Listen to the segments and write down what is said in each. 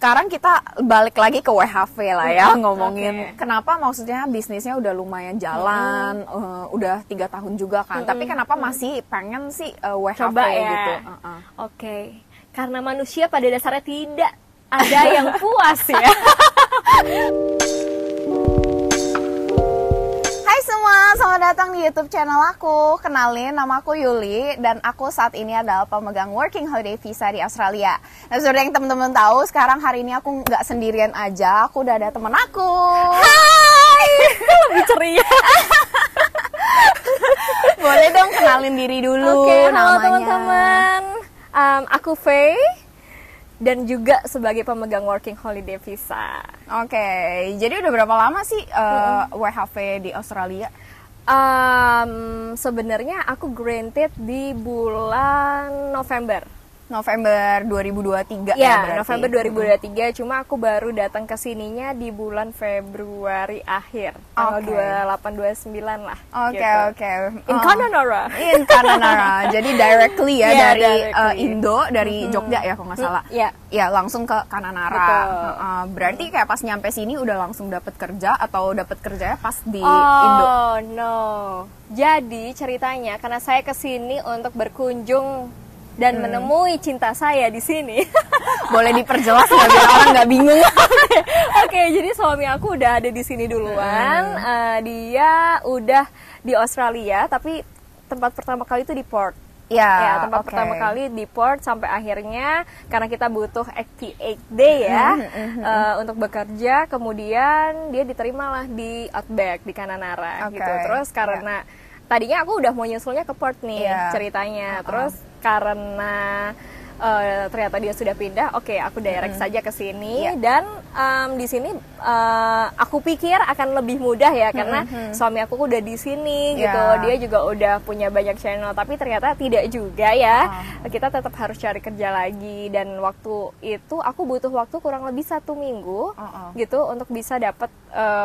sekarang kita balik lagi ke WHV lah ya, ngomongin kenapa maksudnya bisnisnya udah lumayan jalan, udah 3 tahun juga kan, tapi kenapa masih pengen sih WHV Coba ya. gitu? Oke, karena manusia pada dasarnya tidak ada yang puas ya. Hai semua, selamat datang di YouTube channel aku. Kenalin, nama aku Yuli dan aku saat ini adalah pemegang Working Holiday Visa di Australia. Nah, seperti yang teman-teman tahu, sekarang hari ini aku nggak sendirian aja, aku udah ada teman aku. Hai, lebih ceria. Boleh dong kenalin diri dulu. Oke, halo namanya. teman-teman. Aku Faye dan juga sebagai pemegang Working Holiday Visa. Oke, jadi udah berapa lama sih WHV di Australia? Sebenarnya aku granted di bulan November 2023 ya, berarti? November 2023. Cuma aku baru datang ke sininya di bulan Februari akhir, tanggal 28-29 lah. Oke. In Kananara. In Kananara. Jadi directly ya, Yeah, dari directly. Indo, dari Jogja ya kalau nggak salah. Iya. Ya langsung ke Kananara. Betul. Berarti kayak pas nyampe sini udah langsung dapet kerja atau dapet kerjanya pas di Indo? Oh no. Jadi ceritanya karena saya kesini untuk berkunjung dan menemui cinta saya di sini. Boleh diperjelas nggak biar orang nggak bingung? Oke, jadi suami aku udah ada di sini duluan. Dia udah di Australia, tapi tempat pertama kali itu di Perth. Ya, tempat pertama kali di Perth sampai akhirnya karena kita butuh 88 day ya untuk bekerja, kemudian dia diterimalah di Outback di Kananara gitu. Terus karena tadinya aku udah mau nyusulnya ke Perth nih ceritanya, terus karena ternyata dia sudah pindah, oke, aku direct saja ke sini dan di sini aku pikir akan lebih mudah ya karena suami aku udah di sini gitu, dia juga udah punya banyak channel, tapi ternyata tidak juga ya, kita tetap harus cari kerja lagi dan waktu itu aku butuh waktu kurang lebih 1 minggu gitu untuk bisa dapat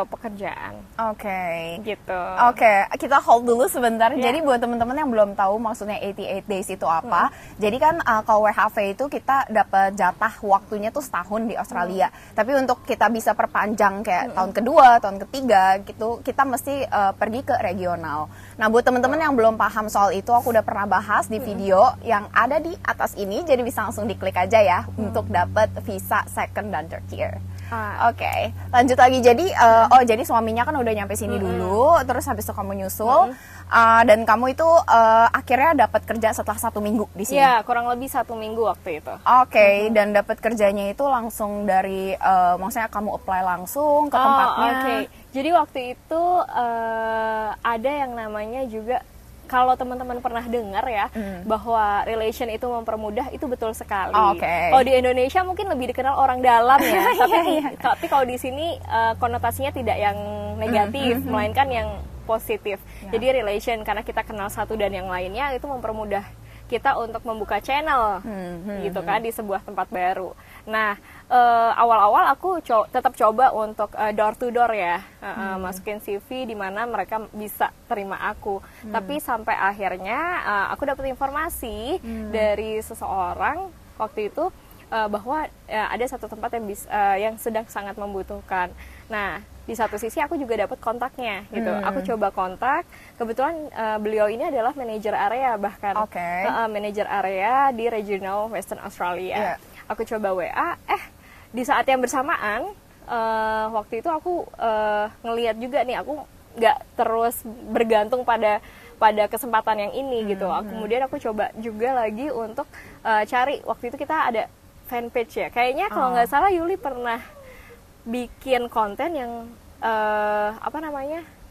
pekerjaan. Gitu. Kita hold dulu sebentar. Jadi buat teman-teman yang belum tahu maksudnya 88 days itu apa, jadi kan kalau WHV itu kita dapat jatah waktunya tuh setahun di Australia. Tapi untuk kita bisa perpanjang kayak tahun kedua, tahun ketiga gitu, kita mesti pergi ke regional. Nah, buat teman-teman yang belum paham soal itu, aku udah pernah bahas di video yang ada di atas ini, jadi bisa langsung diklik aja ya untuk dapat visa second dan third year. Oke, lanjut lagi. Jadi, jadi suaminya kan udah nyampe sini dulu, terus habis itu kamu nyusul, dan kamu itu akhirnya dapat kerja setelah 1 minggu di sini. Ya, kurang lebih 1 minggu waktu itu. Dan dapat kerjanya itu langsung dari, maksudnya kamu apply langsung ke tempatnya. Jadi waktu itu ada yang namanya juga, kalau teman-teman pernah dengar ya, bahwa relation itu mempermudah, itu betul sekali. Kalau di Indonesia mungkin lebih dikenal orang dalam ya, tapi kalau di sini konotasinya tidak yang negatif, melainkan yang positif. Jadi relation, karena kita kenal satu dan yang lainnya, itu mempermudah kita untuk membuka channel gitu kan di sebuah tempat baru. Nah, awal-awal aku tetap coba untuk door to door ya, masukin CV di mana mereka bisa terima aku. Tapi sampai akhirnya aku dapat informasi dari seseorang waktu itu bahwa ada satu tempat yang sedang sangat membutuhkan. Nah, di satu sisi aku juga dapat kontaknya gitu. Aku coba kontak, kebetulan beliau ini adalah manajer area, bahkan manajer area di regional Western Australia. Aku coba WA, di saat yang bersamaan waktu itu aku ngelihat juga nih, aku nggak terus bergantung pada kesempatan yang ini gitu. Kemudian aku coba juga lagi untuk cari, waktu itu kita ada fanpage ya, kayaknya kalau nggak salah Yuli pernah bikin konten yang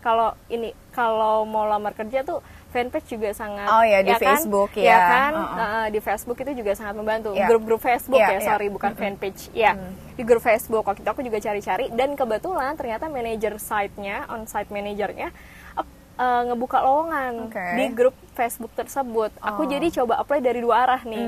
kalau mau lamar kerja tuh fanpage juga sangat di Facebook di Facebook itu juga sangat membantu. Grup-grup Facebook bukan fanpage di grup Facebook. Waktu itu aku juga cari-cari dan kebetulan ternyata manajer site-nya, on-site manajernya ngebuka lowongan di grup Facebook tersebut. Aku jadi coba apply dari 2 arah nih.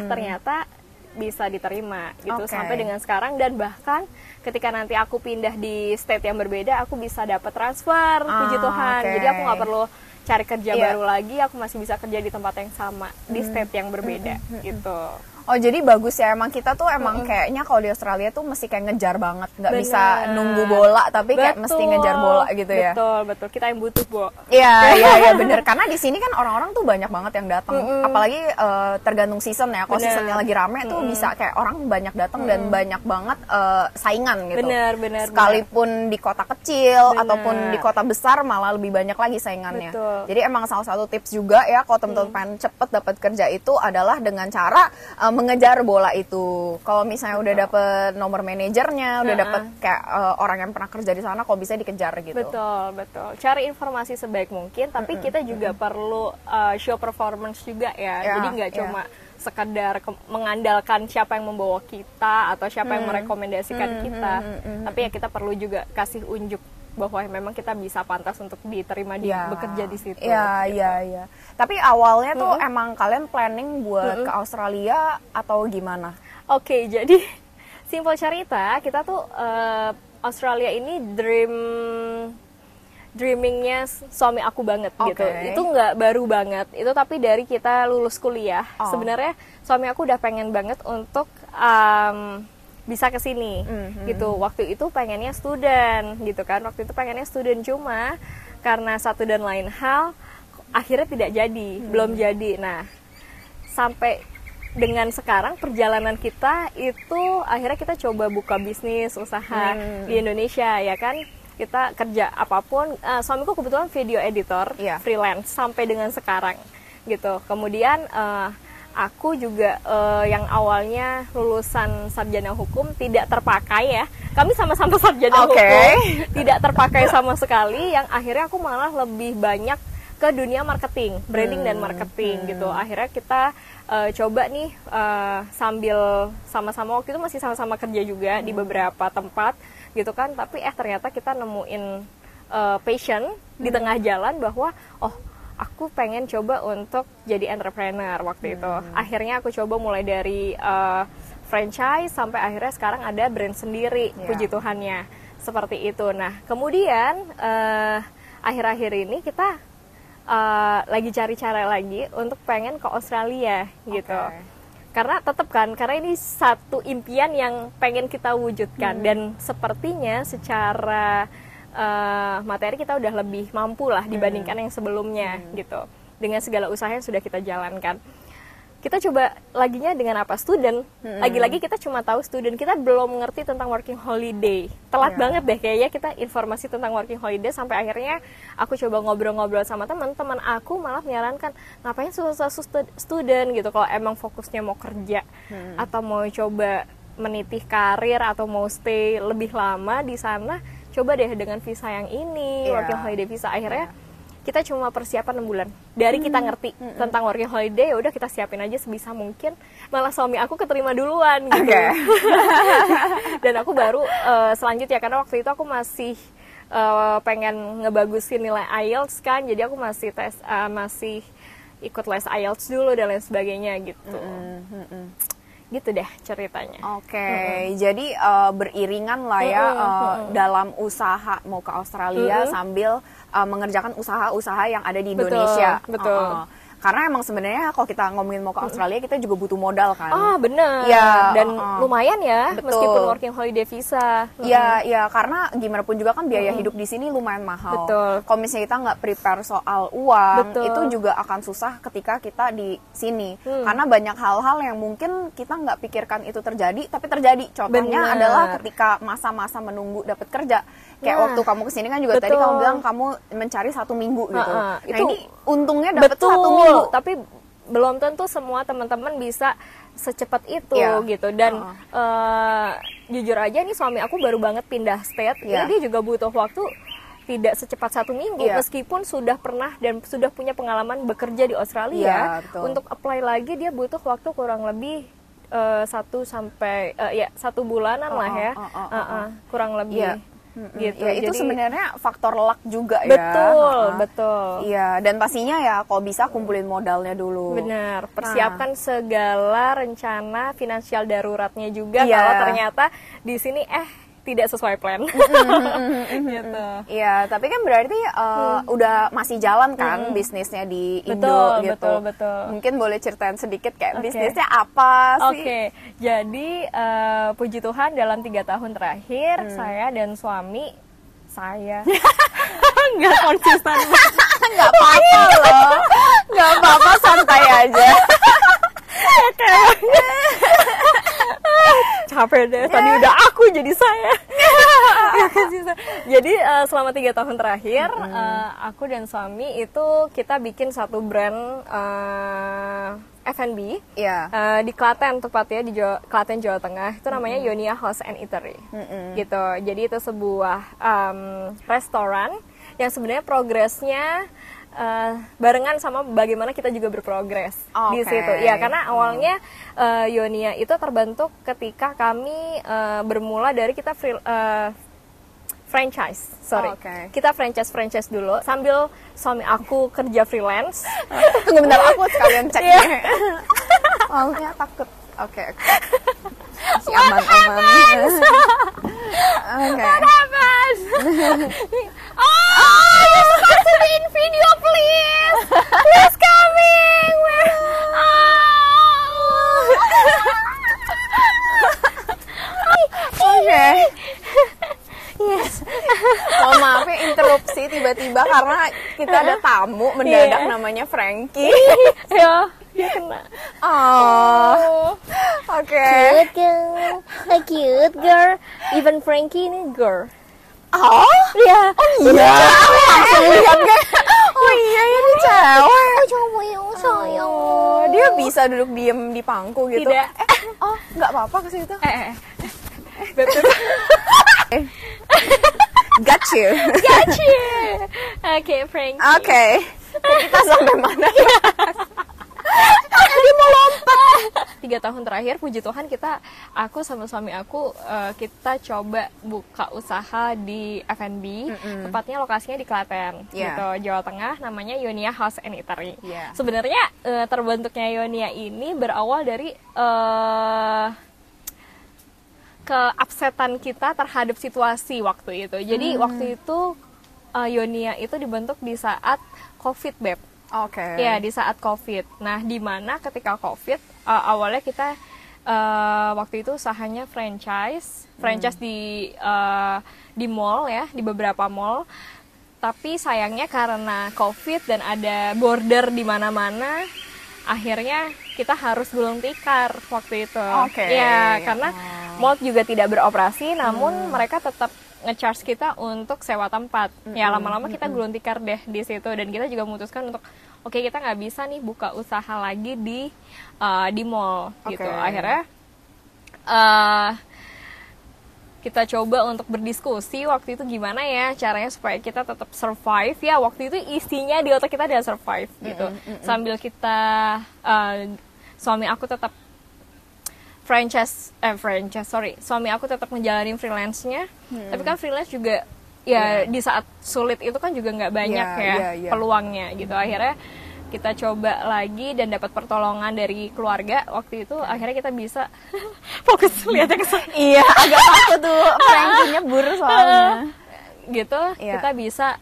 Ternyata bisa diterima gitu sampai dengan sekarang, dan bahkan ketika nanti aku pindah di state yang berbeda, aku bisa dapat transfer, puji Tuhan. Jadi aku nggak perlu cari kerja baru lagi, aku masih bisa kerja di tempat yang sama di state yang berbeda gitu. Oh jadi bagus ya, emang kita tuh emang kayaknya kalau di Australia tuh mesti kayak ngejar banget, nggak bisa nunggu bola tapi kayak mesti ngejar bola gitu ya. Betul, kita yang butuh, Bo. Iya bener, karena di sini kan orang-orang tuh banyak banget yang datang, apalagi tergantung season ya, kalau seasonnya lagi rame tuh bisa kayak orang banyak datang dan banyak banget saingan gitu. Bener. Sekalipun di kota kecil ataupun di kota besar malah lebih banyak lagi saingannya. Jadi emang salah satu tips juga ya kalau teman-teman pengen cepet dapat kerja itu adalah dengan cara mengejar bola itu. Kalau misalnya udah dapet nomor manajernya, udah dapet kayak orang yang pernah kerja di sana, kalau bisa dikejar gitu. Betul. Cari informasi sebaik mungkin, tapi kita juga perlu show performance juga ya. Jadi nggak cuma sekedar mengandalkan siapa yang membawa kita atau siapa yang merekomendasikan kita, tapi ya kita perlu juga kasih unjuk bahwa memang kita bisa pantas untuk diterima bekerja di situ. Iya. Tapi awalnya tuh emang kalian planning buat ke Australia atau gimana? Oke, jadi simpel cerita, kita tuh Australia ini dreamingnya suami aku banget gitu. Itu nggak baru banget, itu tapi dari kita lulus kuliah. Sebenarnya suami aku udah pengen banget untuk bisa ke sini gitu. Waktu itu pengennya student gitu kan. Waktu itu pengennya student, cuma karena satu dan lain hal akhirnya tidak jadi, belum jadi. Nah, sampai dengan sekarang perjalanan kita itu akhirnya kita coba buka bisnis usaha di Indonesia ya kan. Kita kerja apapun, suamiku kebetulan video editor freelance sampai dengan sekarang gitu. Kemudian aku juga yang awalnya lulusan sarjana hukum tidak terpakai ya. Kami sama-sama sarjana hukum, tidak terpakai sama sekali. Yang akhirnya aku malah lebih banyak ke dunia marketing, branding dan marketing gitu. Akhirnya kita coba nih sambil sama-sama, waktu itu masih sama-sama kerja juga di beberapa tempat gitu kan. Tapi ternyata kita nemuin passion di tengah jalan bahwa aku pengen coba untuk jadi entrepreneur waktu itu. Akhirnya aku coba mulai dari franchise sampai akhirnya sekarang ada brand sendiri, puji Tuhannya. Seperti itu. Nah, kemudian akhir-akhir ini kita lagi cari cara lagi untuk pengen ke Australia gitu. Karena tetap kan, karena ini satu impian yang pengen kita wujudkan dan sepertinya secara materi kita udah lebih mampu lah dibandingkan yang sebelumnya gitu. Dengan segala usaha yang sudah kita jalankan. Kita coba laginya dengan apa? Student. Lagi-lagi kita cuma tahu student, kita belum ngerti tentang working holiday. Telat banget deh kayaknya kita informasi tentang working holiday, sampai akhirnya aku coba ngobrol-ngobrol sama teman aku malah menyarankan ngapain susah-susah student gitu kalau emang fokusnya mau kerja atau mau coba menitih karir atau mau stay lebih lama di sana. Coba deh dengan visa yang ini, working holiday visa. Akhirnya kita cuma persiapan 6 bulan. Dari kita ngerti tentang working holiday, ya udah kita siapin aja sebisa mungkin. Malah suami aku keterima duluan gitu. Dan aku baru selanjutnya, karena waktu itu aku masih pengen ngebagusin nilai IELTS kan. Jadi aku masih masih ikut les IELTS dulu dan lain sebagainya gitu. Gitu deh ceritanya. Jadi beriringan lah ya dalam usaha mau ke Australia sambil mengerjakan usaha-usaha yang ada di Indonesia. Betul. Karena emang sebenarnya kalau kita ngomongin mau ke Australia, kita juga butuh modal kan. Bener. Dan lumayan ya, meskipun working holiday visa. Iya, karena gimana pun juga kan biaya hidup di sini lumayan mahal. Kalau misalnya kita nggak prepare soal uang, itu juga akan susah ketika kita di sini. Karena banyak hal-hal yang mungkin kita nggak pikirkan itu terjadi, tapi terjadi. Contohnya adalah ketika masa-masa menunggu dapat kerja. Kayak waktu kamu kesini kan juga tadi kamu bilang kamu mencari 1 minggu gitu. Nah ini untungnya dapat 1 minggu. Tapi belum tentu semua teman-teman bisa secepat itu gitu. Dan jujur aja nih suami aku baru banget pindah state. Jadi dia juga butuh waktu tidak secepat 1 minggu. Meskipun sudah pernah dan sudah punya pengalaman bekerja di Australia. Untuk apply lagi dia butuh waktu kurang lebih 1 bulanan lah ya. Kurang lebih. Gitu. Itu sebenarnya faktor luck juga ya. Betul. Iya, dan pastinya ya kalau bisa kumpulin modalnya dulu. Benar, persiapkan segala rencana finansial daruratnya juga kalau ternyata di sini tidak sesuai plan. Gitu. Iya, tapi kan berarti udah masih jalan kan bisnisnya di Indo gitu. Betul. Mungkin boleh ceritain sedikit kayak bisnisnya apa sih? Oke, jadi puji Tuhan dalam 3 tahun terakhir saya dan suami saya nggak konsisten. Nggak apa-apa loh, nggak apa-apa, santai aja. Capek deh, tadi udah aku jadi saya. Jadi selama 3 tahun terakhir aku dan suami itu kita bikin satu brand F&B di Klaten, tepatnya di Klaten, Jawa Tengah. Itu namanya Yonia House and Eatery gitu. Jadi itu sebuah restoran yang sebenarnya progresnya barengan sama bagaimana kita juga berprogres di situ. Ya, karena awalnya Yonia itu terbentuk ketika kami bermula dari kita franchise. Kita franchise dulu sambil suami aku kerja freelance. Tunggu bentar, aku sekalian cek. Soalnya takut. Oke. Si aman. What happened? Oh, you're supposed to be in video, please. Please coming. Oke. Yes. Mohon maaf ya interupsi tiba-tiba karena kita ada tamu mendadak namanya Frankie. Ya, dia kena. Oke. Cute girl. Even Frankie ini girl. Oh iya. Oh iya, ini cewek. Cowok yang sayang. Dia bisa duduk diem di pangku gitu. Tidak. Nggak apa-apa ke situ. Betul. Got you. Oke, Frankie. Oke. Kita sampai mana? Dia mau lompat. 3 tahun terakhir, puji Tuhan aku sama suami aku kita coba buka usaha di F&B, tepatnya lokasinya di Klaten, gitu, Jawa Tengah, namanya Yonia House and Eatery. Sebenarnya terbentuknya Yonia ini berawal dari keupsetan kita terhadap situasi waktu itu. Jadi waktu itu Yonia itu dibentuk di saat COVID, Beb. Ya, di saat COVID. Nah, di mana ketika COVID awalnya kita waktu itu usahanya franchise di mall ya, di beberapa mall. Tapi sayangnya karena COVID dan ada border di mana-mana, akhirnya kita harus gulung tikar waktu itu. Ya, karena mall juga tidak beroperasi, namun mereka tetap nge-charge kita untuk sewa tempat. Ya, lama-lama kita gulung tikar deh di situ, dan kita juga memutuskan untuk kita nggak bisa nih buka usaha lagi di mall gitu. Akhirnya kita coba untuk berdiskusi waktu itu gimana ya caranya supaya kita tetap survive. Ya, waktu itu isinya di otak kita adalah survive gitu. Sambil kita suami aku tetap suami aku tetap ngejalanin freelance-nya. Tapi kan freelance juga di saat sulit itu kan juga nggak banyak peluangnya gitu. Akhirnya kita coba lagi dan dapat pertolongan dari keluarga waktu itu. Akhirnya kita bisa fokus lihatnya ke sana. Iya, agak takut tuh Frankie-nya bur soalnya. Gitu, kita bisa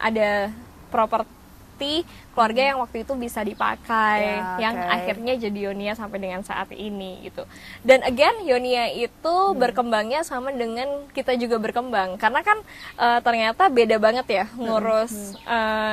ada properti keluarga yang waktu itu bisa dipakai, akhirnya jadi Yonia sampai dengan saat ini gitu. Dan again, Yonia itu berkembangnya sama dengan kita juga berkembang, karena kan ternyata beda banget ya ngurus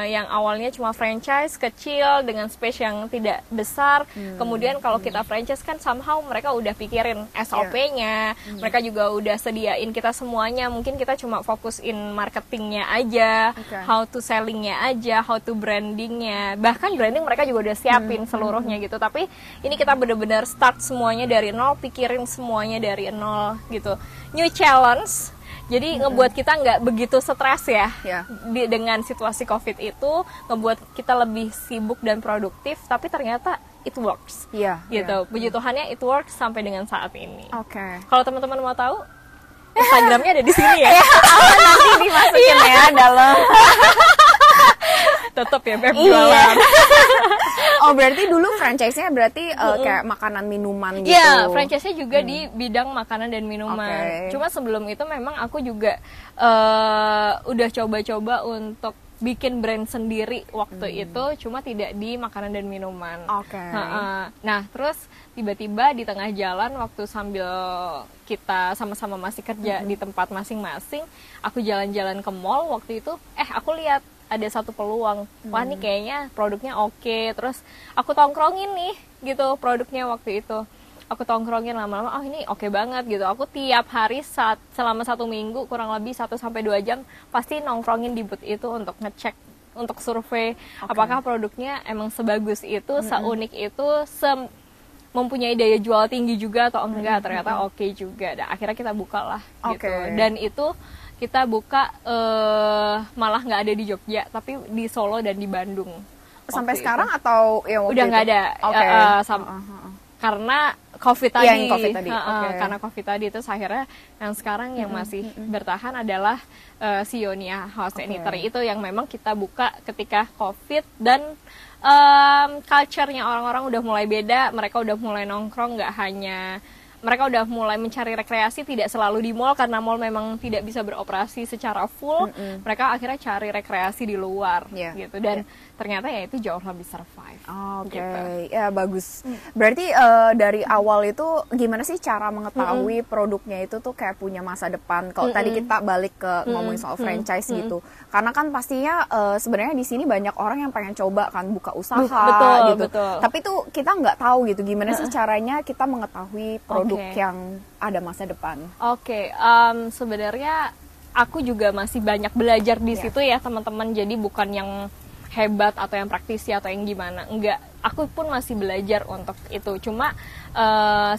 yang awalnya cuma franchise kecil dengan space yang tidak besar. Kemudian kalau kita franchise kan somehow mereka udah pikirin SOP-nya, mereka juga udah sediain kita semuanya. Mungkin kita cuma fokusin marketingnya aja, how to sellingnya aja, how to brandingnya. Bahkan branding mereka juga udah siapin seluruhnya gitu. Tapi ini kita benar-benar start semuanya dari nol, pikirin semuanya dari nol gitu. New challenge, jadi ngebuat kita nggak begitu stres ya dengan situasi COVID itu, ngebuat kita lebih sibuk dan produktif. Tapi ternyata it works gitu. Puji Tuhannya it works sampai dengan saat ini. Kalau teman-teman mau tahu, Instagramnya ada di sini ya. Nanti dimasukin ya dalam. Tetap ya, Beb, jualan. Oh, berarti dulu franchise-nya berarti kayak makanan minuman gitu. Iya, franchise-nya juga di bidang makanan dan minuman. Cuma sebelum itu memang aku juga udah coba-coba untuk bikin brand sendiri waktu itu, cuma tidak di makanan dan minuman. Nah, terus tiba-tiba di tengah jalan waktu sambil kita sama-sama masih kerja di tempat masing-masing, aku jalan-jalan ke mall waktu itu, aku lihat ada satu peluang. Wah, nih kayaknya produknya oke. Terus aku tongkrongin nih gitu produknya waktu itu. Aku tongkrongin lama-lama, oh ini oke banget gitu. Aku tiap hari selama 1 minggu kurang lebih 1-2 jam pasti nongkrongin di booth itu untuk ngecek, untuk survei apakah produknya emang sebagus itu, seunik itu, mempunyai daya jual tinggi juga atau enggak. Ternyata oke juga. Dan akhirnya kita buka lah gitu. Dan itu kita buka malah nggak ada di Jogja, tapi di Solo dan di Bandung. Sampai sekarang itu. Atau ya udah nggak ada. Karena COVID tadi, karena COVID tadi itu akhirnya yang sekarang yang masih bertahan adalah Sionia House and Eatery itu yang memang kita buka ketika COVID dan culture-nya orang-orang udah mulai beda, mereka udah mulai nongkrong, mereka udah mulai mencari rekreasi tidak selalu di mall karena mall memang tidak bisa beroperasi secara full. Mereka akhirnya cari rekreasi di luar gitu dan ternyata ya itu jauh lebih survive. Gitu. Ya bagus. Berarti dari awal itu gimana sih cara mengetahui produknya itu tuh kayak punya masa depan? Kalau tadi kita balik ke ngomongin soal franchise gitu, karena kan pastinya sebenarnya di sini banyak orang yang pengen coba kan buka usaha gitu. Tapi tuh kita nggak tahu gitu gimana sih caranya kita mengetahui produk yang ada masa depan. Sebenarnya aku juga masih banyak belajar di situ ya teman-teman. Jadi bukan yang hebat atau yang praktisi atau yang gimana, enggak, aku pun masih belajar untuk itu. Cuma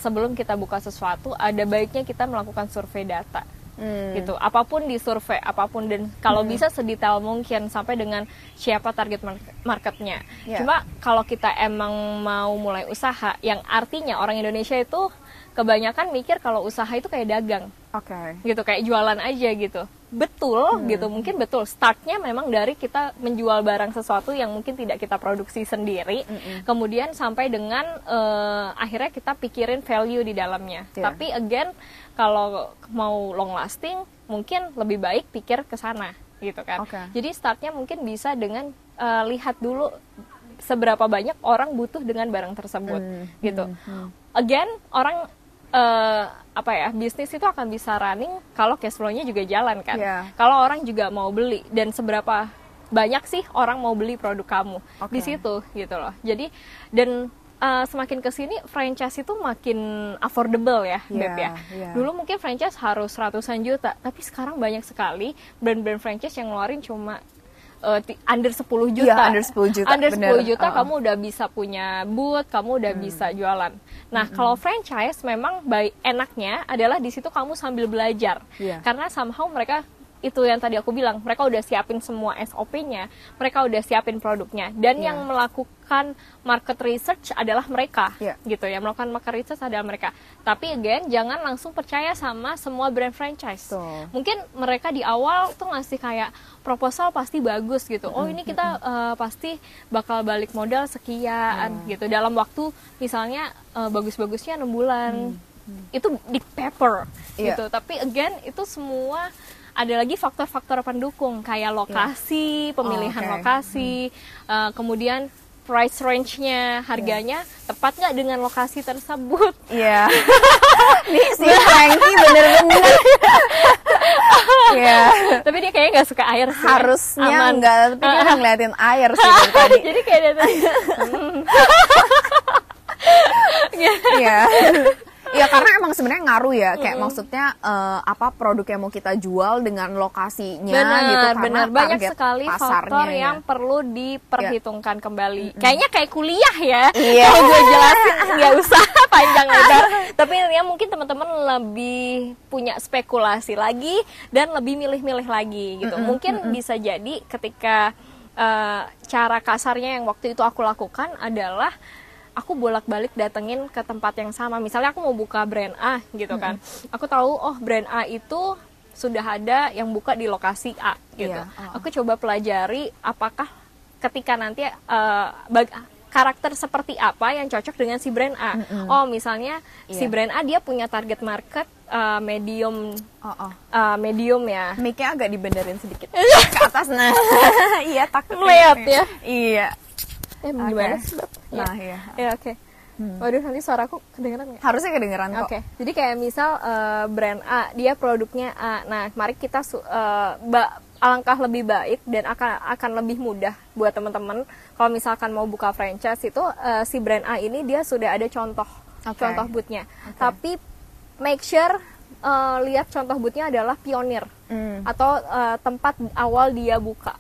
sebelum kita buka sesuatu ada baiknya kita melakukan survei data gitu, apapun di survei, apapun, dan kalau bisa sedetail mungkin sampai dengan siapa target marketnya. Cuma kalau kita emang mau mulai usaha, yang artinya orang Indonesia itu kebanyakan mikir kalau usaha itu kayak dagang, gitu, kayak jualan aja gitu. Betul gitu, mungkin betul. Startnya memang dari kita menjual barang sesuatu yang mungkin tidak kita produksi sendiri, kemudian sampai dengan akhirnya kita pikirin value di dalamnya. Tapi again, kalau mau long lasting, mungkin lebih baik pikir ke sana gitu kan. Jadi startnya mungkin bisa dengan lihat dulu seberapa banyak orang butuh dengan barang tersebut gitu. Again, orang bisnis itu akan bisa running kalau cash flow-nya juga jalan kan. Kalau orang juga mau beli dan seberapa banyak sih orang mau beli produk kamu di situ gitu loh. Jadi dan semakin kesini franchise itu makin affordable ya, Beb ya. Dulu mungkin franchise harus ratusan juta, tapi sekarang banyak sekali brand-brand franchise yang ngeluarin cuma under 10 juta. Under 10 juta kamu udah bisa punya booth, kamu udah bisa jualan. Nah, kalau franchise memang enaknya adalah di situ kamu sambil belajar. Karena somehow mereka itu yang tadi aku bilang, mereka udah siapin semua SOP-nya, mereka udah siapin produknya, dan yang melakukan market research adalah mereka, gitu ya, melakukan market research adalah mereka. Tapi again, jangan langsung percaya sama semua brand franchise. Mungkin mereka di awal tuh ngasih kayak proposal pasti bagus gitu, oh ini kita pasti bakal balik modal sekian gitu, dalam waktu misalnya bagus-bagusnya 6 bulan, itu di paper gitu. Tapi again, itu semua ada lagi faktor-faktor pendukung kayak lokasi, pemilihan lokasi, kemudian price range-nya, harganya tepat nggak dengan lokasi tersebut. Nih si Franky bener-bener. Tapi dia kayaknya nggak suka air sih. Harusnya enggak, tapi dia ngeliatin air sih tadi. Jadi kayak dia tadi. Ya karena emang sebenarnya ngaruh ya, kayak maksudnya apa produk yang mau kita jual dengan lokasinya gitu, karena banyak sekali faktor yang perlu diperhitungkan kembali. Kayaknya kayak kuliah ya. Kalau gue jelasin nggak usah panjang lebar. Tapi ya mungkin teman-teman lebih punya spekulasi lagi dan lebih milih-milih lagi gitu. Mungkin bisa jadi ketika cara kasarnya yang waktu itu aku lakukan adalah aku bolak-balik datengin ke tempat yang sama. Misalnya aku mau buka brand A gitu kan. Aku tahu oh brand A itu sudah ada yang buka di lokasi A gitu. Aku coba pelajari apakah ketika nanti karakter seperti apa yang cocok dengan si brand A. Oh misalnya si brand A dia punya target market medium, medium ya. Mic-nya agak dibenerin sedikit ke atas, nah. Iya, takut melihat ya. Iya. Gimana sih? Nah, iya. Ya, oke. Waduh, nanti suaraku kedengeran nggak? Harusnya kedengeran kok. Oke. Jadi kayak misal brand A, dia produknya A. Nah, mari kita alangkah lebih baik dan akan lebih mudah buat teman-teman kalau misalkan mau buka franchise itu si brand A ini dia sudah ada contoh bootnya. Tapi make sure lihat contoh bootnya adalah pionir atau tempat awal dia buka.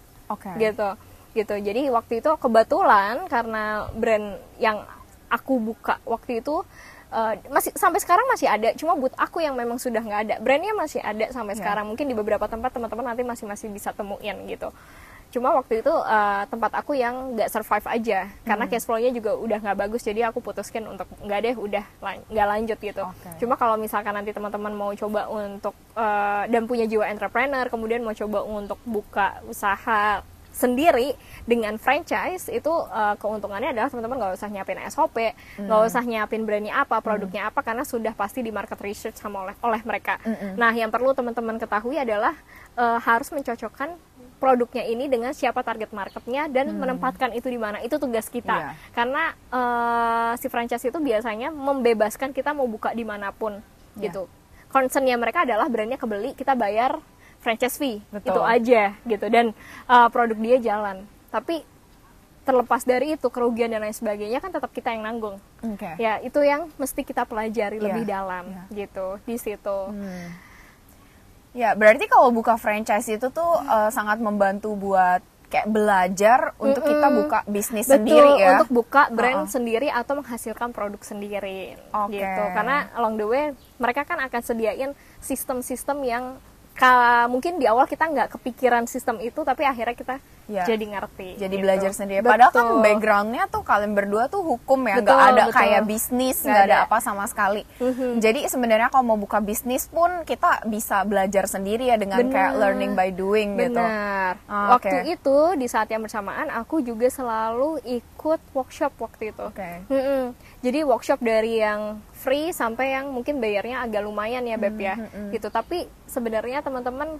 Gitu. Jadi waktu itu kebetulan karena brand yang aku buka waktu itu masih sampai sekarang masih ada, cuma boot aku yang memang sudah nggak ada. Brandnya masih ada sampai sekarang, mungkin di beberapa tempat teman-teman nanti masih bisa temuin gitu. Cuma waktu itu tempat aku yang nggak survive aja karena cash flow-nya juga udah nggak bagus, jadi aku putuskan untuk nggak deh, udah nggak lanjut gitu. Cuma kalau misalkan nanti teman-teman mau coba untuk dan punya jiwa entrepreneur, kemudian mau coba untuk buka usaha sendiri dengan franchise itu keuntungannya adalah teman-teman nggak usah nyiapin SOP, nggak usah nyiapin brandnya apa, produknya apa, karena sudah pasti di market research sama oleh mereka. Nah, yang perlu teman-teman ketahui adalah harus mencocokkan produknya ini dengan siapa target marketnya dan menempatkan itu di mana. Itu tugas kita. Karena si franchise itu biasanya membebaskan kita mau buka dimanapun gitu. Concernnya mereka adalah brandnya kebeli, kita bayar franchise fee. Itu aja gitu, dan produk dia jalan. Tapi terlepas dari itu, kerugian dan lain sebagainya kan tetap kita yang nanggung. Ya, itu yang mesti kita pelajari lebih dalam gitu di situ. Ya, berarti kalau buka franchise itu tuh sangat membantu buat kayak belajar untuk kita buka bisnis sendiri ya. Untuk buka brand sendiri atau menghasilkan produk sendiri gitu. Karena along the way mereka kan akan sediain sistem-sistem yang mungkin di awal kita nggak kepikiran sistem itu, tapi akhirnya kita jadi ngerti. Jadi gitu. belajar sendiri. Padahal kan backgroundnya tuh kalian berdua tuh hukum ya, nggak ada kayak bisnis, nggak ada apa sama sekali. Jadi sebenarnya kalau mau buka bisnis pun kita bisa belajar sendiri ya dengan kayak learning by doing gitu. Benar. Waktu itu di saat yang bersamaan aku juga selalu ikut workshop waktu itu. Jadi workshop dari yang free sampai yang mungkin bayarnya agak lumayan ya Beb ya gitu. Tapi sebenarnya teman-teman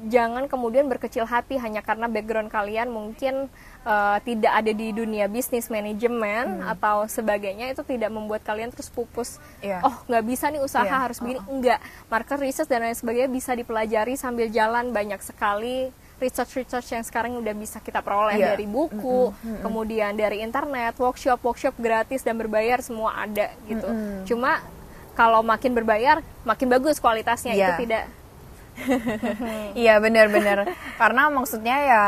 jangan kemudian berkecil hati hanya karena background kalian mungkin tidak ada di dunia bisnis manajemen atau sebagainya, itu tidak membuat kalian terus pupus. Oh nggak bisa nih usaha harus begini. Enggak, market research dan lain sebagainya bisa dipelajari sambil jalan. Banyak sekali research yang sekarang udah bisa kita peroleh dari buku, kemudian dari internet, workshop gratis dan berbayar semua ada gitu. Cuma kalau makin berbayar makin bagus kualitasnya, itu tidak. Iya benar-benar, karena maksudnya ya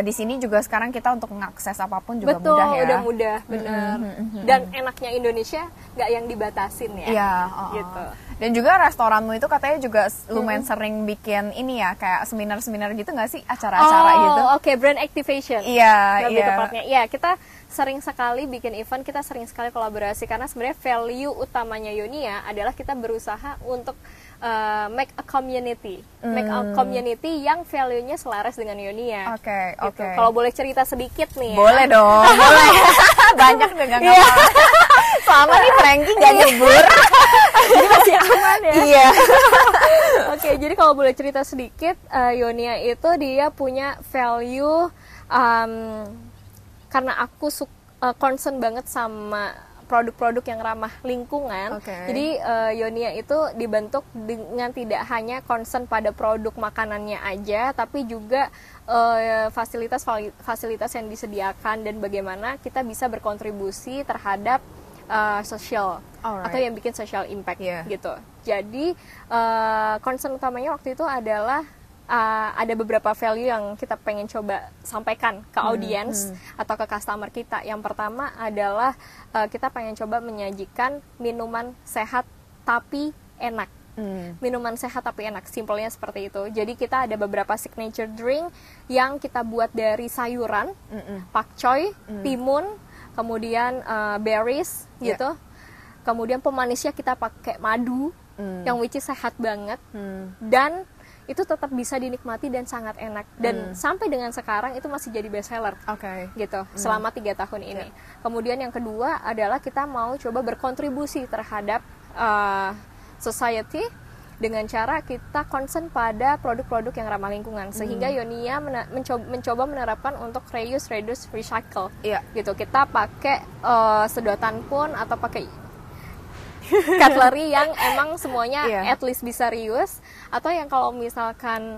di sini juga sekarang kita untuk mengakses apapun juga mudah ya. Udah mudah, benar. Dan enaknya Indonesia nggak yang dibatasin ya. Gitu. Dan juga restoranmu itu katanya juga lumayan sering bikin ini ya, kayak seminar-seminar gitu nggak sih, acara-acara gitu? Brand activation. Lebih tepatnya. Iya, kita sering sekali bikin event, kita sering sekali kolaborasi karena sebenarnya value utamanya Yonia adalah kita berusaha untuk make a community yang value-nya selaras dengan Yonia. Gitu. Kalau boleh cerita sedikit nih. Boleh dong, boleh. Banyak dengan selama nih Frankie gak nyebur. Jadi masih aman ya. Iya. Jadi kalau boleh cerita sedikit, Yonia itu dia punya value karena aku concern banget sama produk-produk yang ramah lingkungan. Jadi Yonia itu dibentuk dengan tidak hanya concern pada produk makanannya aja, tapi juga fasilitas yang disediakan dan bagaimana kita bisa berkontribusi terhadap sosial atau yang bikin social impact gitu. Jadi concern utamanya waktu itu adalah ada beberapa value yang kita pengen coba sampaikan ke audiens atau ke customer kita. Yang pertama adalah kita pengen coba menyajikan minuman sehat tapi enak. Minuman sehat tapi enak, simpelnya seperti itu. Jadi kita ada beberapa signature drink yang kita buat dari sayuran, pakcoy, timun, kemudian berries gitu. Kemudian pemanisnya kita pakai madu, yang which is sehat banget. Dan itu tetap bisa dinikmati dan sangat enak, dan sampai dengan sekarang itu masih jadi best seller gitu selama 3 tahun ini. Kemudian yang kedua adalah kita mau coba berkontribusi terhadap society dengan cara kita concern pada produk-produk yang ramah lingkungan, sehingga Yonia mencoba menerapkan untuk reuse, reduce, recycle gitu. Kita pakai sedotan pun atau pakai cutlery yang emang semuanya at least bisa reuse, atau yang kalau misalkan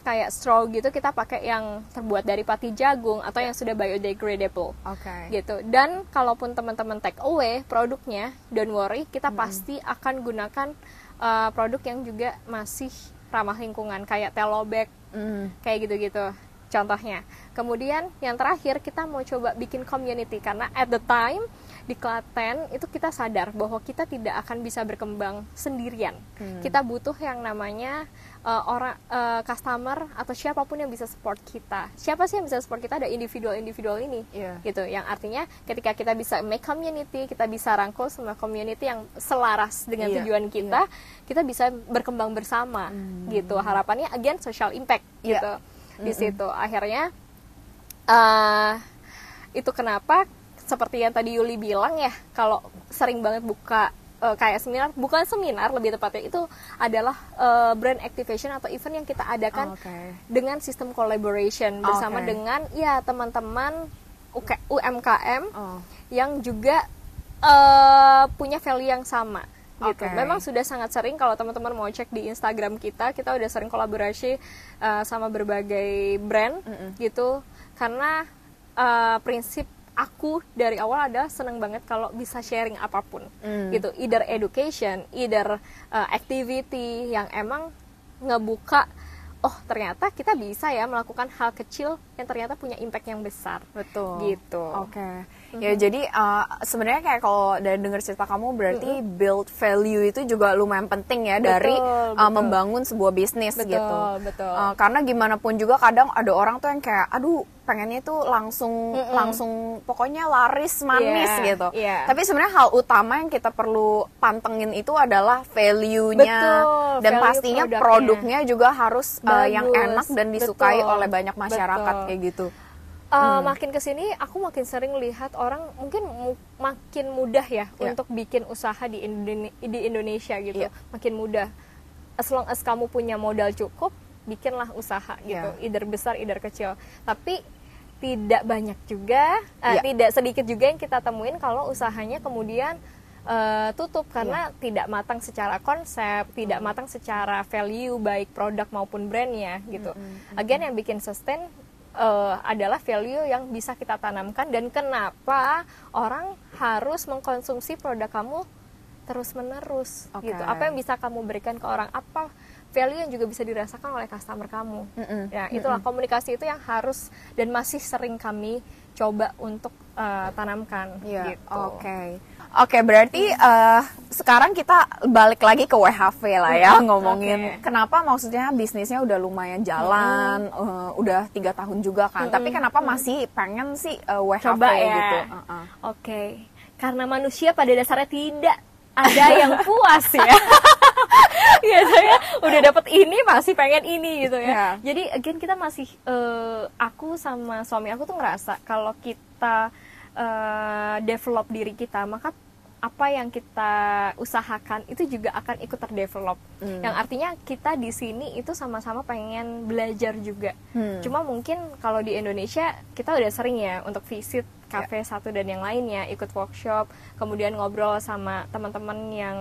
kayak straw gitu kita pakai yang terbuat dari pati jagung atau yang sudah biodegradable gitu. Dan kalaupun teman-teman take away produknya, don't worry, kita pasti akan gunakan produk yang juga masih ramah lingkungan kayak telo bag kayak gitu-gitu contohnya. Kemudian yang terakhir kita mau coba bikin community, karena at the time di Klaten itu kita sadar bahwa kita tidak akan bisa berkembang sendirian. Kita butuh yang namanya customer atau siapapun yang bisa support kita. Siapa sih yang bisa support kita? Ada individual ini gitu. Yang artinya ketika kita bisa make community, kita bisa rangkul semua community yang selaras dengan tujuan kita, kita bisa berkembang bersama gitu. Harapannya again social impact gitu. Di situ akhirnya itu kenapa seperti yang tadi Yuli bilang ya, kalau sering banget buka kayak seminar, bukan seminar lebih tepatnya, itu adalah brand activation atau event yang kita adakan dengan sistem collaboration bersama dengan teman-teman UMKM yang juga punya value yang sama gitu. Memang sudah sangat sering, kalau teman-teman mau cek di Instagram kita udah sering kolaborasi sama berbagai brand gitu, karena prinsip aku dari awal adalah seneng banget kalau bisa sharing apapun gitu, either education, either activity yang emang ngebuka, oh ternyata kita bisa ya melakukan hal kecil yang ternyata punya impact yang besar. Betul gitu. Ya jadi sebenarnya kayak kalau dari dengar cerita kamu berarti build value itu juga lumayan penting ya dari membangun sebuah bisnis gitu. Karena gimana pun juga kadang ada orang tuh yang kayak aduh pengennya tuh langsung pokoknya laris manis gitu. Tapi sebenarnya hal utama yang kita perlu pantengin itu adalah value-nya dan value pastinya produknya juga harus yang enak dan disukai oleh banyak masyarakat kayak gitu. Makin kesini aku makin sering lihat orang mungkin makin mudah ya untuk bikin usaha di Indonesia gitu. Makin mudah, as long as kamu punya modal cukup, bikinlah usaha gitu, either besar either kecil. Tapi tidak banyak juga, tidak sedikit juga yang kita temuin kalau usahanya kemudian tutup karena tidak matang secara konsep, tidak matang secara value baik produk maupun brandnya gitu. Again, yang bikin sustain adalah value yang bisa kita tanamkan, dan kenapa orang harus mengkonsumsi produk kamu terus-menerus gitu. Apa yang bisa kamu berikan ke orang, apa value yang juga bisa dirasakan oleh customer kamu. Ya, itulah komunikasi itu yang harus dan masih sering kami coba untuk tanamkan gitu. Oke, berarti sekarang kita balik lagi ke WHV lah ya, ngomongin kenapa maksudnya bisnisnya udah lumayan jalan, udah 3 tahun juga kan, tapi kenapa masih pengen sih WHV coba ya gitu? Karena manusia pada dasarnya tidak ada yang puas ya. Biasanya udah dapet ini masih pengen ini gitu ya. Jadi again kita masih aku sama suami aku tuh ngerasa kalau kita develop diri kita, maka apa yang kita usahakan itu juga akan ikut terdevelop. Yang artinya kita di sini itu sama-sama pengen belajar juga. Cuma mungkin kalau di Indonesia kita udah sering ya untuk visit cafe satu dan yang lainnya, ikut workshop, kemudian ngobrol sama teman-teman yang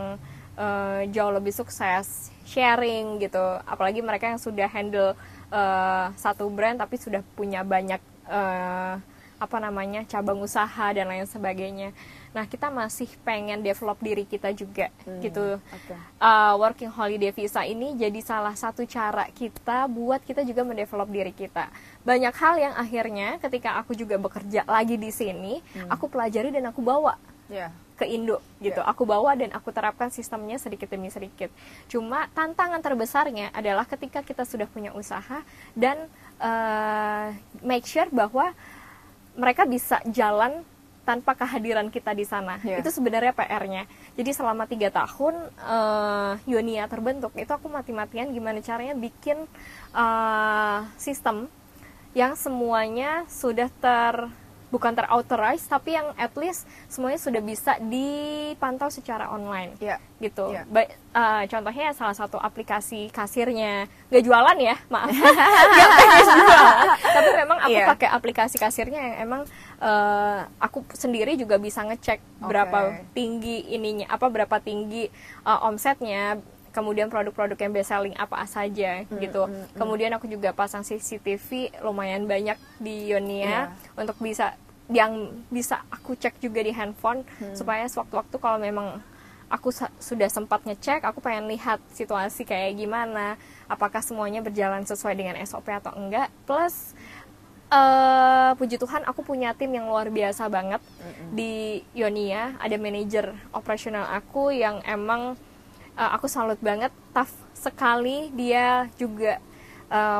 jauh lebih sukses, sharing gitu. Apalagi mereka yang sudah handle satu brand tapi sudah punya banyak cabang usaha dan lain sebagainya. Nah, kita masih pengen develop diri kita juga gitu. Working Holiday Visa ini jadi salah satu cara kita buat kita juga mendevelop diri kita. Banyak hal yang akhirnya ketika aku juga bekerja lagi di sini, aku pelajari dan aku bawa ke Indo gitu. Aku bawa dan aku terapkan sistemnya sedikit demi sedikit. Cuma tantangan terbesarnya adalah ketika kita sudah punya usaha dan make sure bahwa mereka bisa jalan tanpa kehadiran kita di sana. Itu sebenarnya PR-nya. Jadi selama 3 tahun Yonia terbentuk, itu aku mati-matian gimana caranya bikin sistem yang semuanya sudah bukan terauthorize, tapi yang at least semuanya sudah bisa dipantau secara online, gitu. Contohnya salah satu aplikasi kasirnya, nggak jualan ya, maaf, nggak pengen jualan, tapi memang aku pakai aplikasi kasirnya yang emang aku sendiri juga bisa ngecek berapa tinggi ininya, berapa tinggi omsetnya. Kemudian produk-produk yang best selling apa saja gitu. Kemudian aku juga pasang CCTV lumayan banyak di Yonia untuk yang bisa aku cek juga di handphone supaya sewaktu-waktu kalau memang aku sudah sempat ngecek, aku pengen lihat situasi kayak gimana, apakah semuanya berjalan sesuai dengan SOP atau enggak. Plus puji Tuhan aku punya tim yang luar biasa banget di Yonia. Ada manajer operasional aku yang emang aku salut banget, tough sekali dia juga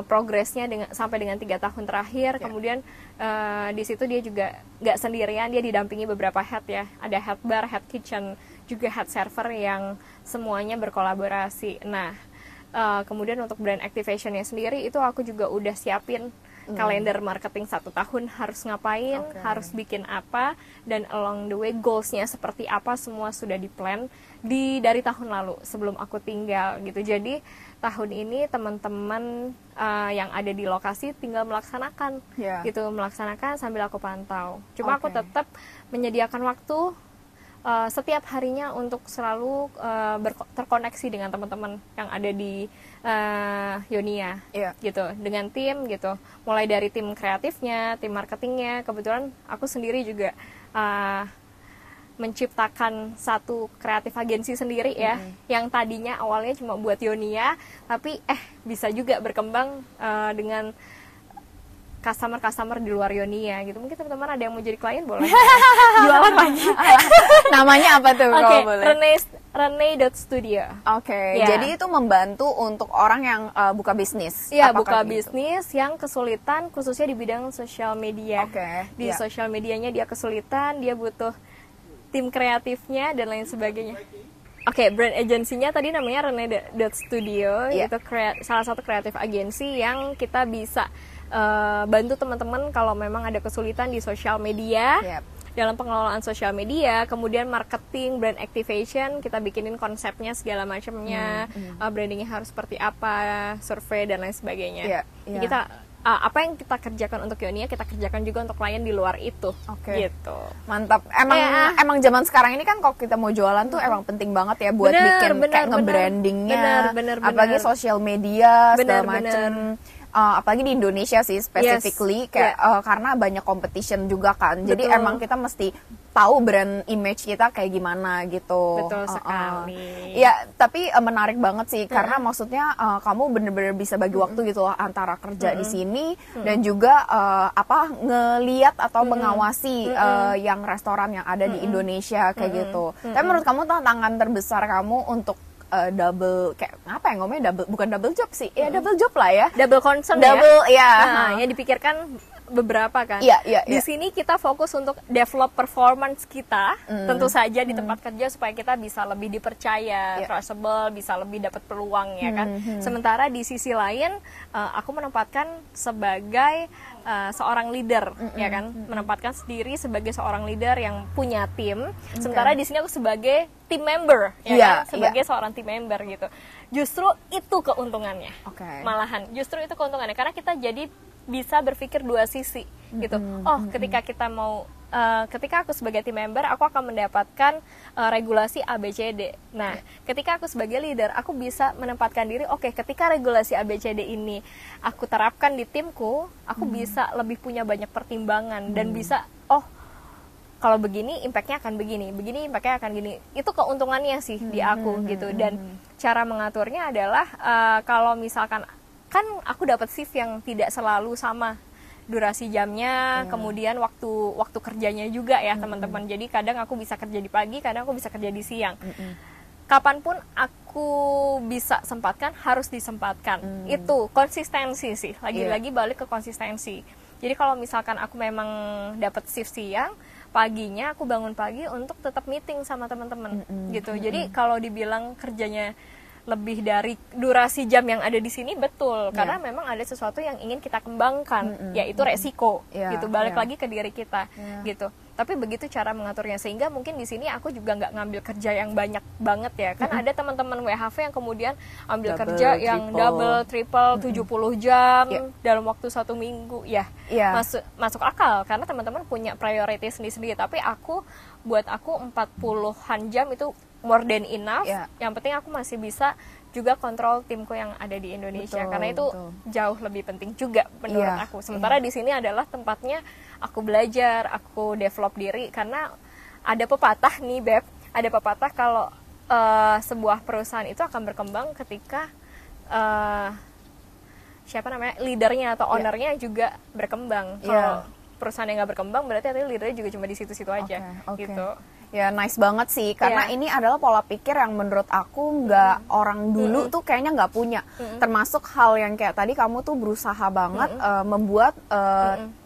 progresnya sampai dengan 3 tahun terakhir. Kemudian di situ dia juga nggak sendirian, dia didampingi beberapa head ya, ada head bar, head kitchen, juga head server yang semuanya berkolaborasi. Nah kemudian untuk brand activationnya sendiri itu aku juga udah siapin kalender marketing 1 tahun harus ngapain, harus bikin apa, dan along the way goalsnya seperti apa, semua sudah di plan dari tahun lalu sebelum aku tinggal gitu. Jadi tahun ini teman-teman yang ada di lokasi tinggal melaksanakan gitu, melaksanakan sambil aku pantau. Cuma aku tetap menyediakan waktu setiap harinya untuk selalu terkoneksi dengan teman-teman yang ada di Yonia gitu, dengan tim gitu, mulai dari tim kreatifnya, tim marketingnya. Kebetulan aku sendiri juga menciptakan satu kreatif agensi sendiri ya, yang tadinya awalnya cuma buat Yonia, tapi bisa juga berkembang dengan customer di luar Yonia gitu. Mungkin teman-teman ada yang mau jadi klien, boleh jualan lagi. Namanya apa tuh kalau boleh? Rene.studio. Jadi itu membantu untuk orang yang buka bisnis. Iya, buka bisnis yang kesulitan khususnya di bidang sosial media. Di sosial medianya dia kesulitan, dia butuh tim kreatifnya dan lain sebagainya. Brand agensinya tadi namanya Rene.studio, itu salah satu kreatif agensi yang kita bisa bantu teman-teman kalau memang ada kesulitan di sosial media, dalam pengelolaan sosial media, kemudian marketing, brand activation, kita bikinin konsepnya segala macamnya, brandingnya harus seperti apa, survei dan lain sebagainya. Kita apa yang kita kerjakan untuk Yonia, kita kerjakan juga untuk klien di luar itu. Gitu. Mantap. Emang zaman sekarang ini kan kalau kita mau jualan tuh emang penting banget ya buat bikin kayak nge-brandingnya, apalagi sosial media segala macam. Apalagi di Indonesia sih specifically karena banyak competition juga kan. Jadi emang kita mesti tahu brand image kita kayak gimana gitu. Betul sekali. Ya, tapi menarik banget sih karena maksudnya kamu bener-bener bisa bagi waktu gitu loh antara kerja di sini dan juga ngeliat atau mengawasi yang restoran yang ada di Indonesia kayak gitu. Tapi menurut kamu tantangan terbesar kamu untuk double, kayak apa ya ngomongnya, bukan double job sih, double job lah ya, double concern yang dipikirkan beberapa kan. Di sini kita fokus untuk develop performance kita, tentu saja di tempat kerja supaya kita bisa lebih dipercaya, trustable, bisa lebih dapat peluang ya kan. Sementara di sisi lain aku menempatkan sebagai seorang leader ya kan, menempatkan sendiri sebagai seorang leader yang punya tim. Sementara di sini aku sebagai team member ya kan, sebagai seorang team member gitu. Justru itu keuntungannya. Malahan justru itu keuntungannya karena kita jadi bisa berpikir dua sisi gitu. Ketika aku sebagai team member, aku akan mendapatkan regulasi ABCD. Nah, ketika aku sebagai leader, aku bisa menempatkan diri, ketika regulasi ABCD ini aku terapkan di timku, aku bisa lebih punya banyak pertimbangan dan bisa, kalau begini impactnya akan begini impactnya akan gini. Itu keuntungannya sih di aku gitu. Dan cara mengaturnya adalah kalau misalkan kan aku dapat shift yang tidak selalu sama durasi jamnya, kemudian waktu kerjanya juga ya teman-teman. Jadi kadang aku bisa kerja di pagi, kadang aku bisa kerja di siang. Kapanpun aku bisa sempatkan, harus disempatkan. Itu konsistensi sih. Lagi-lagi balik ke konsistensi. Jadi kalau misalkan aku memang dapat shift siang, paginya aku bangun pagi untuk tetap meeting sama teman-teman gitu. Jadi kalau dibilang kerjanya lebih dari durasi jam yang ada di sini, betul, karena memang ada sesuatu yang ingin kita kembangkan, yaitu resiko gitu, balik lagi ke diri kita gitu. Tapi begitu cara mengaturnya, sehingga mungkin di sini aku juga nggak ngambil kerja yang banyak banget ya, kan ada teman-teman WHV yang kemudian ambil kerja yang double, triple, 70 jam dalam waktu 1 minggu masuk akal, karena teman-teman punya prioritas sendiri-sendiri. Tapi buat aku 40-an jam itu more than enough. Yang penting aku masih bisa juga kontrol timku yang ada di Indonesia, karena itu jauh lebih penting juga menurut aku. Sementara di sini adalah tempatnya aku belajar, aku develop diri, karena ada pepatah nih Beb, ada pepatah kalau sebuah perusahaan itu akan berkembang ketika leadernya atau ownernya juga berkembang. Kalau perusahaan yang nggak berkembang, berarti artinya leadernya juga cuma di situ-situ aja gitu. Ya nice banget sih, karena ini adalah pola pikir yang menurut aku nggak orang dulu tuh kayaknya nggak punya. Termasuk hal yang kayak tadi kamu tuh berusaha banget membuat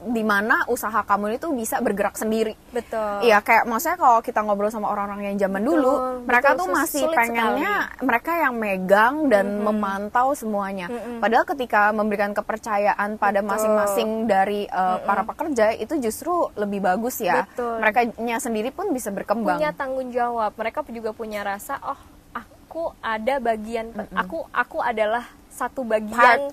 dimana usaha kamu itu bisa bergerak sendiri. Betul. Iya, kayak maksudnya kalau kita ngobrol sama orang-orang yang zaman dulu, mereka tuh masih pengennya mereka yang megang dan memantau semuanya. Padahal ketika memberikan kepercayaan pada masing-masing dari para pekerja, itu justru lebih bagus ya. Merekanya sendiri pun bisa berkembang. Punya tanggung jawab, mereka juga punya rasa, oh aku ada bagian, aku adalah satu bagian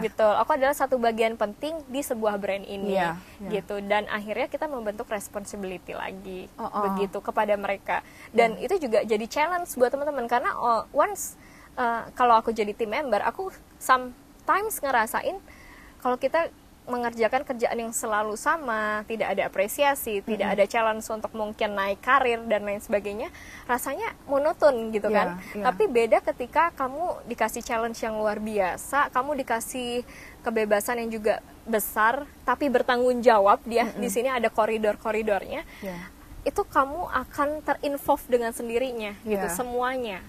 betul, aku adalah satu bagian penting di sebuah brand ini gitu. Dan akhirnya kita membentuk responsibility lagi begitu kepada mereka, dan itu juga jadi challenge buat teman-teman, karena once kalau aku jadi team member, aku sometimes ngerasain kalau kita mengerjakan kerjaan yang selalu sama, tidak ada apresiasi, tidak ada challenge untuk mungkin naik karir dan lain sebagainya, rasanya monoton gitu kan. Tapi beda ketika kamu dikasih challenge yang luar biasa, kamu dikasih kebebasan yang juga besar, tapi bertanggung jawab. Di sini ada koridor-koridornya. Itu kamu akan terinvolve dengan sendirinya gitu, semuanya.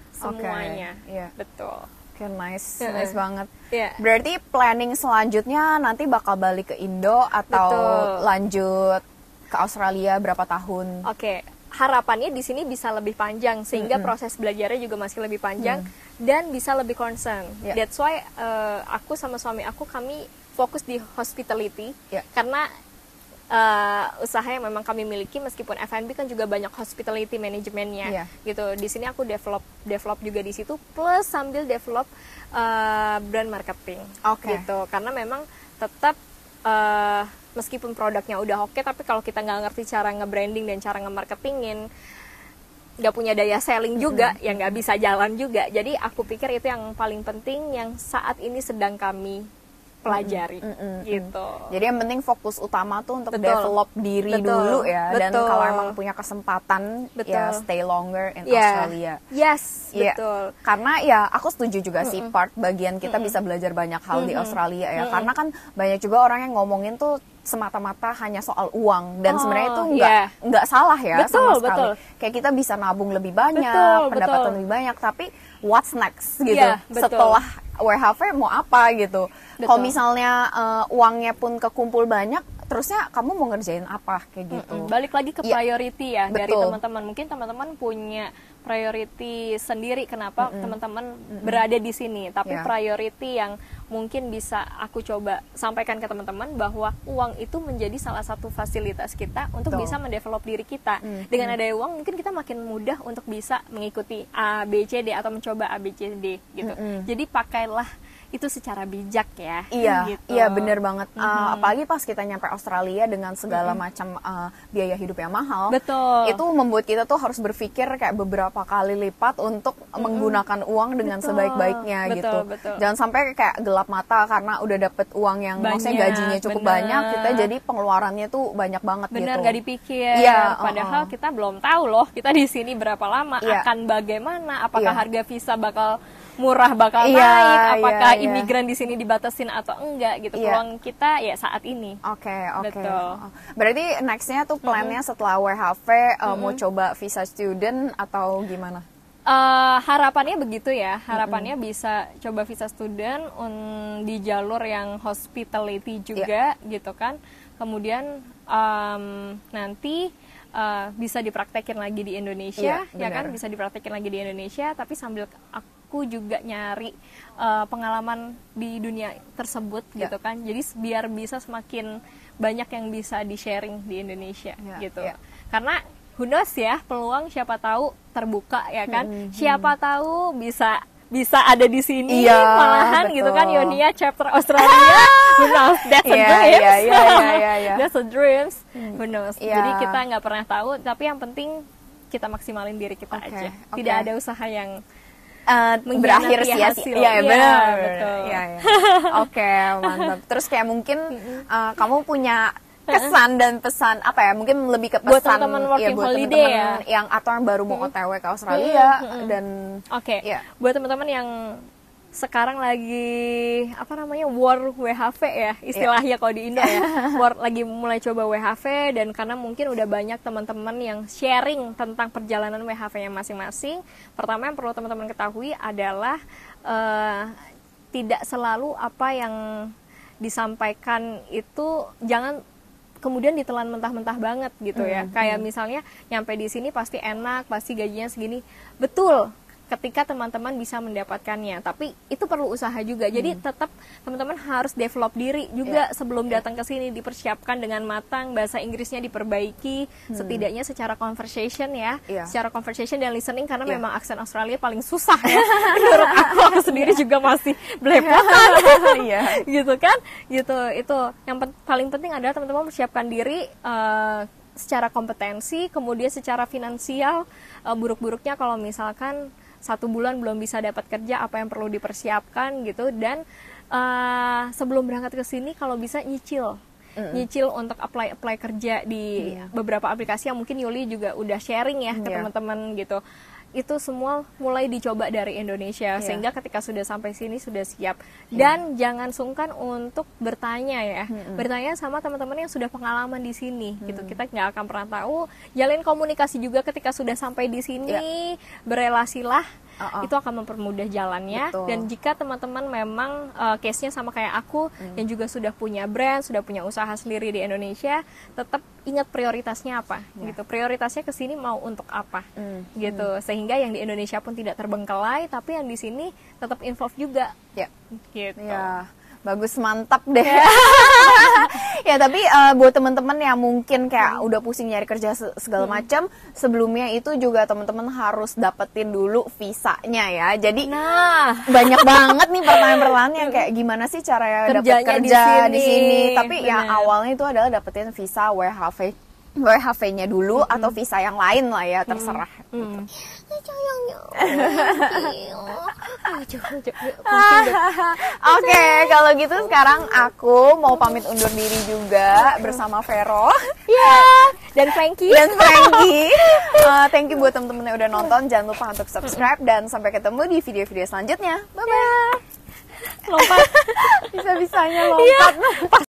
Betul. Nice banget. Berarti planning selanjutnya nanti bakal balik ke Indo atau lanjut ke Australia berapa tahun? Harapannya di sini bisa lebih panjang, sehingga proses belajarnya juga masih lebih panjang dan bisa lebih concern. That's why aku sama suami aku, kami fokus di hospitality, karena usaha yang memang kami miliki, meskipun F&B kan juga banyak hospitality manajemennya gitu. Di sini aku develop juga di situ, plus sambil develop brand marketing gitu, karena memang tetap meskipun produknya udah oke, tapi kalau kita nggak ngerti cara nge-branding dan cara nge-marketingin, nggak punya daya selling juga, ya nggak bisa jalan juga. Jadi aku pikir itu yang paling penting, yang saat ini sedang kami pelajari gitu. Jadi yang penting fokus utama tuh untuk develop diri dulu ya. Dan kalau emang punya kesempatan ya stay longer in Australia. Betul. Karena ya aku setuju juga sih, part bagian kita bisa belajar banyak hal di Australia ya. Karena kan banyak juga orang yang ngomongin tuh semata-mata hanya soal uang, dan sebenarnya itu nggak salah ya sama sekali. Kayak kita bisa nabung lebih banyak, pendapatan lebih banyak, tapi what's next gitu setelah WHV mau apa gitu. Kalau misalnya uangnya pun kekumpul banyak, terusnya kamu mau ngerjain apa kayak gitu. Balik lagi ke priority dari teman-teman. Mungkin teman-teman punya priority sendiri kenapa teman-teman berada di sini, tapi priority yang mungkin bisa aku coba sampaikan ke teman-teman, bahwa uang itu menjadi salah satu fasilitas kita untuk bisa mendevelop diri kita. Dengan ada uang mungkin kita makin mudah untuk bisa mengikuti A, B, C, D, atau mencoba A, B, C, D gitu. Jadi pakailah itu secara bijak ya. Iya bener banget. Apalagi pas kita nyampe Australia dengan segala macam biaya hidup yang mahal, itu membuat kita tuh harus berpikir kayak beberapa kali lipat untuk menggunakan uang dengan sebaik-baiknya gitu. Jangan sampai kayak gelap mata karena udah dapet uang yang maksudnya gajinya cukup banyak, kita jadi pengeluarannya tuh banyak banget gitu. Gak dipikir. Padahal kita belum tahu loh kita di sini berapa lama, akan bagaimana, apakah harga visa bakal murah, bakal naik, apakah imigran di sini dibatasin atau enggak gitu. Peluang kita ya saat ini. Betul. Berarti nextnya tuh plannya setelah WHV mau coba visa student atau gimana? Harapannya begitu ya. Harapannya bisa coba visa student di jalur yang hospitality juga gitu kan. Kemudian nanti bisa dipraktekin lagi di Indonesia, ya kan, bisa dipraktekin lagi di Indonesia, tapi sambil aku juga nyari pengalaman di dunia tersebut gitu kan, jadi biar bisa semakin banyak yang bisa di sharing di Indonesia gitu, karena who knows ya, peluang siapa tahu terbuka ya kan, siapa tahu bisa ada di sini, malahan betul. Gitu kan, Yonia chapter Australia, who knows, that's a dream, that's a dream, who knows. Jadi kita nggak pernah tahu, tapi yang penting kita maksimalin diri kita aja, tidak ada usaha yang berakhir sia-sia. Iya, benar. Betul. Oke, mantap. Terus kayak mungkin kamu punya kesan dan pesan apa ya, mungkin lebih ke pesan buat teman-teman working holiday yang atau yang baru mau OTW ke Australia dan buat teman-teman yang sekarang lagi apa namanya war WHV ya istilahnya kalau di Indo ya, war lagi mulai coba WHV, dan karena mungkin udah banyak teman-teman yang sharing tentang perjalanan WHV-nya masing-masing. Pertama yang perlu teman-teman ketahui adalah tidak selalu apa yang disampaikan itu jangan kemudian ditelan mentah-mentah banget gitu ya. Kayak misalnya nyampe di sini pasti enak, pasti gajinya segini. Betul, ketika teman-teman bisa mendapatkannya, tapi itu perlu usaha juga. Jadi tetap teman-teman harus develop diri juga sebelum datang ke sini, dipersiapkan dengan matang, bahasa Inggrisnya diperbaiki setidaknya secara conversation ya, secara conversation dan listening, karena memang aksen Australia paling susah ya. Menurut aku sendiri juga masih belepotan gitu kan, gitu. Itu yang paling penting adalah teman-teman mempersiapkan diri secara kompetensi, kemudian secara finansial, buruk-buruknya kalau misalkan 1 bulan belum bisa dapat kerja, apa yang perlu dipersiapkan gitu. Dan sebelum berangkat ke sini kalau bisa nyicil untuk apply kerja di beberapa aplikasi yang mungkin Yuli juga udah sharing ya ke teman-teman gitu. Itu semua mulai dicoba dari Indonesia sehingga ketika sudah sampai sini sudah siap. Dan jangan sungkan untuk bertanya ya, bertanya sama teman-teman yang sudah pengalaman di sini gitu. Kita nggak akan pernah tahu. Jalin komunikasi juga ketika sudah sampai di sini, berelasilah. Itu akan mempermudah jalannya. Dan jika teman-teman memang case-nya sama kayak aku yang juga sudah punya brand, sudah punya usaha sendiri di Indonesia, tetap ingat prioritasnya apa gitu. Prioritasnya ke sini mau untuk apa gitu. Sehingga yang di Indonesia pun tidak terbengkelai, tapi yang di sini tetap involve juga. Gitu. Bagus, mantap deh. Ya, tapi buat teman-teman yang mungkin kayak udah pusing nyari kerja segala macam, sebelumnya itu juga teman-teman harus dapetin dulu visanya ya. Jadi banyak banget nih pertanyaan-pertanyaan yang kayak gimana sih cara dapet kerja di sini. Tapi yang awalnya itu adalah dapetin visa WHV-nya dulu atau visa yang lain lah ya, terserah. Oke, kalau gitu sekarang aku mau pamit undur diri juga bersama Vero dan Frankie. Thank you buat temen-temen yang udah nonton. Jangan lupa untuk subscribe dan sampai ketemu di video-video selanjutnya. Bye bye. Lompat Bisa-bisanya lompat.